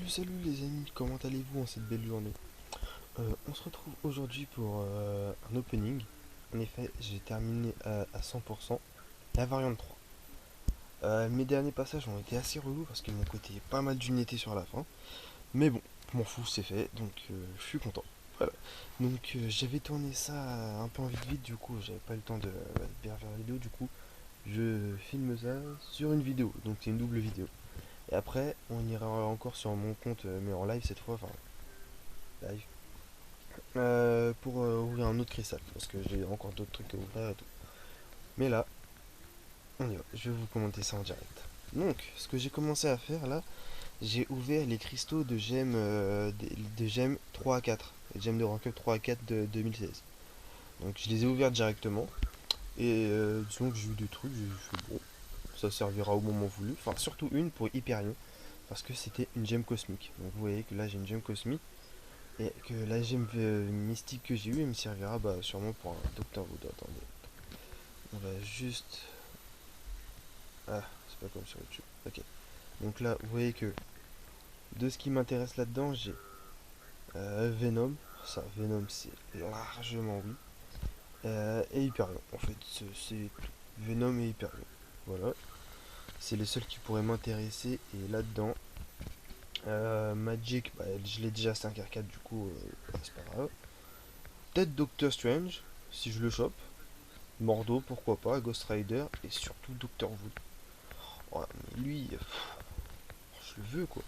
Salut les amis, comment allez-vous en cette belle journée? On se retrouve aujourd'hui pour un opening. En effet, j'ai terminé à 100% la variante 3. Mes derniers passages ont été assez relous parce qu'ils m'ont coûté pas mal d'unités sur la fin. Mais bon, je m'en fous, c'est fait, donc je suis content. Voilà. Donc j'avais tourné ça un peu en vite du coup j'avais pas le temps de bien faire la vidéo, du coup je filme ça sur une vidéo, donc c'est une double vidéo. Et après on ira encore sur mon compte, mais en live cette fois, enfin live. Pour ouvrir un autre cristal, parce que j'ai encore d'autres trucs à ouvrir et tout. Mais là, on y va, je vais vous commenter ça en direct. Donc, ce que j'ai commencé à faire là, j'ai ouvert les cristaux de gemmes, de gemmes 3 à 4, les gemmes de rank up 3 à 4 de 2016. Donc, je les ai ouverts directement, et disons que j'ai eu des trucs, j'ai fait bon, ça servira au moment voulu. Enfin, surtout une pour Hyperion, parce que c'était une gemme cosmique. Donc, vous voyez que là, j'ai une gemme cosmique. Et que la gemme mystique que j'ai eue, elle me servira bah, sûrement pour un Docteur Voodoo. Attendez, on va juste. Ah, c'est pas comme sur YouTube. Ok. Donc là, vous voyez que de ce qui m'intéresse là-dedans, j'ai Venom. Ça, Venom, c'est largement oui. Et Hyperion. En fait, c'est tout. Venom et Hyperion. Voilà. C'est les seuls qui pourraient m'intéresser. Et là-dedans, Magic, bah, je l'ai déjà 5R4, du coup, c'est pas grave. Peut-être Doctor Strange, si je le chope. Mordo, pourquoi pas, Ghost Rider et surtout Doctor Wood. Oh, mais lui, je le veux quoi.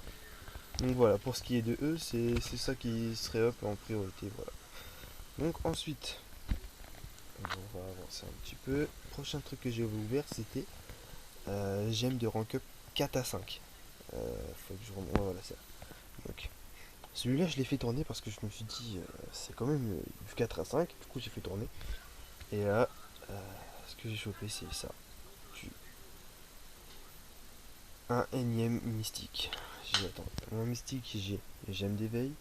Donc voilà, pour ce qui est de eux, c'est ça qui serait up en priorité. Voilà. Donc ensuite, on va avancer un petit peu. Prochain truc que j'ai ouvert, c'était gemme de rank up 4 à 5. Faut que je remonte. Ouais, voilà, ça. Donc, celui-là, je l'ai fait tourner parce que je me suis dit, c'est quand même du 4 à 5. Du coup, j'ai fait tourner. Et là, ce que j'ai chopé, c'est ça. Du un énième mystique. Attends, mon mystique, j'ai les gemmes d'éveil,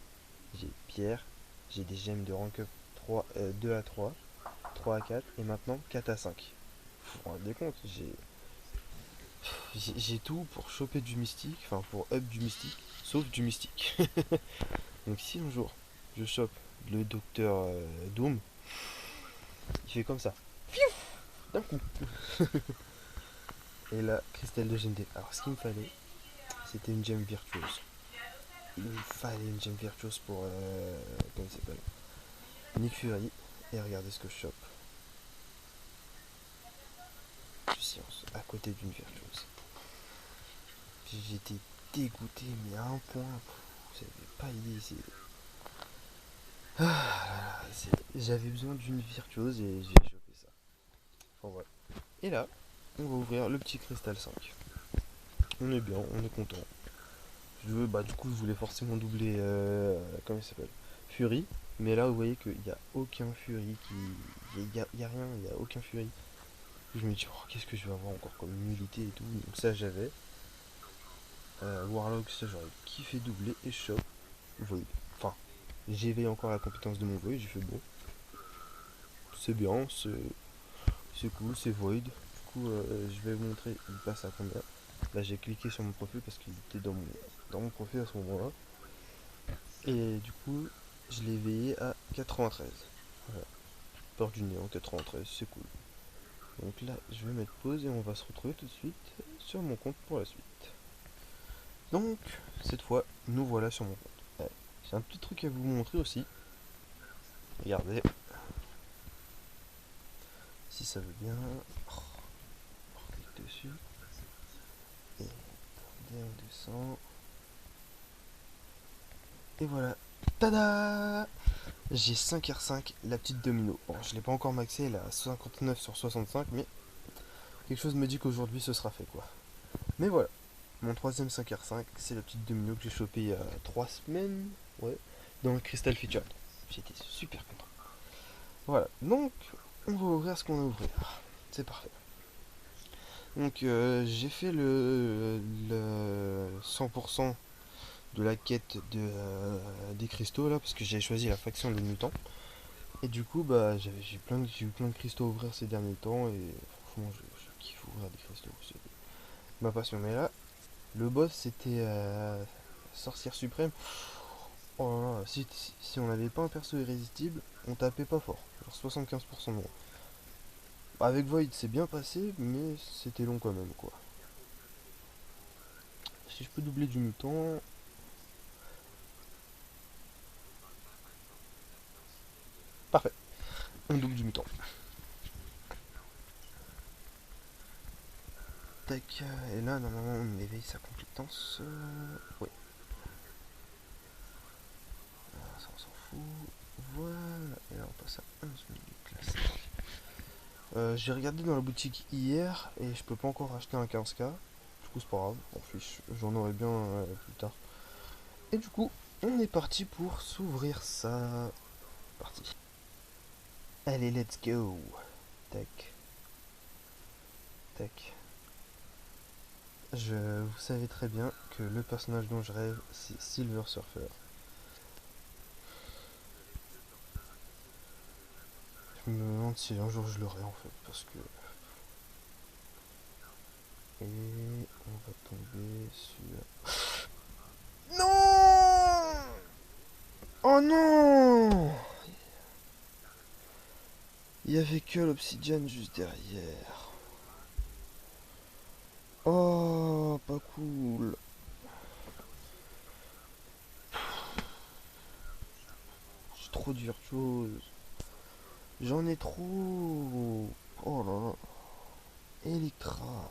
j'ai pierre, j'ai des gemmes de rank up 3, 2 à 3, 3 à 4 et maintenant 4 à 5. Vous vous rendez compte, j'ai tout pour choper du mystique, enfin pour up du mystique, sauf du mystique. Donc si un jour je chope le docteur Doom, il fait comme ça, d'un coup. Et là, cristal de gemme d'éveil. Alors ce qu'il me fallait, c'était une gemme virtuose. Il me fallait une gemme virtuose pour, comment il s'appelle, Nick Fury. Et regardez ce que je chope. Du science, à côté d'une virtuose. J'étais dégoûté, mais à un point, vous avez pas idée. J'avais besoin d'une virtuose et j'ai chopé ça. Enfin, voilà. Et là, on va ouvrir le petit cristal 5. On est bien, on est content. Bah, du coup, je voulais forcément doubler, comment il s'appelle, Fury. Mais là, vous voyez qu'il n'y a aucun Fury qui. Il y a rien, il n'y a aucun Fury. Je me dis, oh, qu'est-ce que je vais avoir encore comme humilité et tout. Donc, ça, j'avais. Warlock, ça, j'aurais kiffé doubler et shop. Void. Enfin, j'avais encore la compétence de mon Void. J'ai fait bon, c'est bien, c'est cool, c'est Void. Du coup, je vais vous montrer, il passe à combien. Là, j'ai cliqué sur mon profil parce qu'il était dans mon profil à ce moment-là. Et du coup, je l'ai veillé à 93. Voilà. Port du néant 93, c'est cool. Donc là, je vais mettre pause et on va se retrouver tout de suite sur mon compte pour la suite. Donc, cette fois, nous voilà sur mon compte. Ouais. J'ai un petit truc à vous montrer aussi. Regardez, si ça veut bien. Oh, on clique dessus. Et on descend. Et voilà. Tada! J'ai 5R5, la petite domino. Bon, je l'ai pas encore maxé, elle est à 59 sur 65, mais quelque chose me dit qu'aujourd'hui ce sera fait quoi. Mais voilà, mon troisième 5R5, c'est la petite domino que j'ai chopé il y a 3 semaines, ouais, dans le Crystal Featured. J'étais super content. Voilà, donc on va ouvrir ce qu'on a à ouvrir. C'est parfait. Donc j'ai fait le 100% de la quête des cristaux là, parce que j'ai choisi la faction des mutants. Et du coup, bah, j'ai eu plein de cristaux à ouvrir ces derniers temps, et franchement, je kiffe ouvrir des cristaux. C'est ma passion. Mais là, le boss, c'était sorcière suprême. Oh là là, si on n'avait pas un perso irrésistible, on tapait pas fort. Genre 75% de moins. Avec Void, c'est bien passé, mais c'était long quand même, quoi. Si je peux doubler du mutant. Parfait, on double du mutant. Tac, et là, normalement, on éveille sa compétence. Oui, ça on s'en fout. Voilà, et là on passe à 11 minutes classique. J'ai regardé dans la boutique hier et je peux pas encore acheter un 15K. Du coup, c'est pas grave, on fiche, j'en aurai bien plus tard. Et du coup, on est parti pour s'ouvrir ça. Parti. Allez, let's go. Tac, tac. Vous savez très bien que le personnage dont je rêve, c'est Silver Surfer. Je me demande si un jour je l'aurai en fait, parce que... Et on va tomber sur... Non. Oh non. Il y avait que l'obsidienne juste derrière. Oh, pas cool. J'ai trop de virtuose. J'en ai trop. Oh là là. Electra.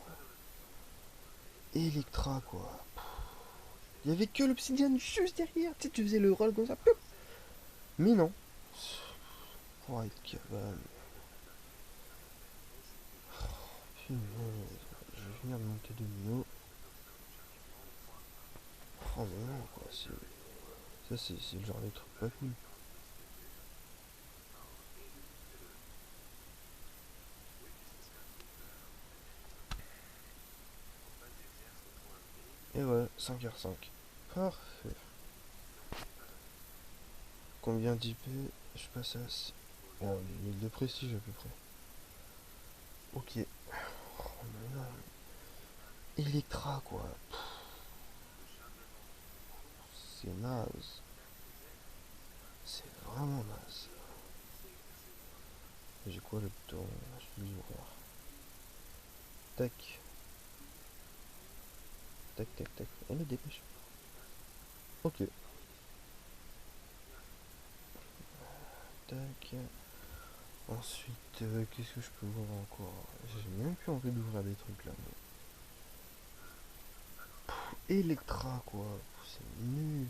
Electra, quoi. Il y avait que l'obsidienne juste derrière. Tu sais, tu faisais le roll comme ça. Mais non. Pour être cabane. Punaise. Je vais venir de monter de niveau. Oh mais non, quoi. Ça, c'est le genre de truc pas cool. Et ouais, 5R5. Parfait. Combien d'IP? Je passe à... Oh, 1000 de prestige à peu près. Ok. Oh mais non. Electra, quoi. C'est naze. C'est vraiment naze. J'ai quoi le bouton? Je vais l'ouvrir. Tac. Tac, tac, tac. Elle me dépêche. Ok. Tac. Ensuite, qu'est-ce que je peux voir encore? J'ai même plus envie d'ouvrir des trucs là. Electra, quoi. C'est nul.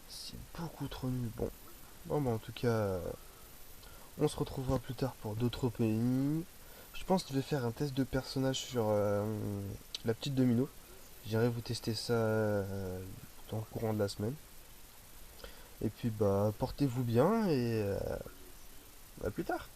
C'est beaucoup trop nul. Bon. Bon, bah, en tout cas, on se retrouvera plus tard pour d'autres openings. Je pense que je vais faire un test de personnage sur la petite domino. J'irai vous tester ça dans le courant de la semaine. Et puis bah portez-vous bien et à plus tard.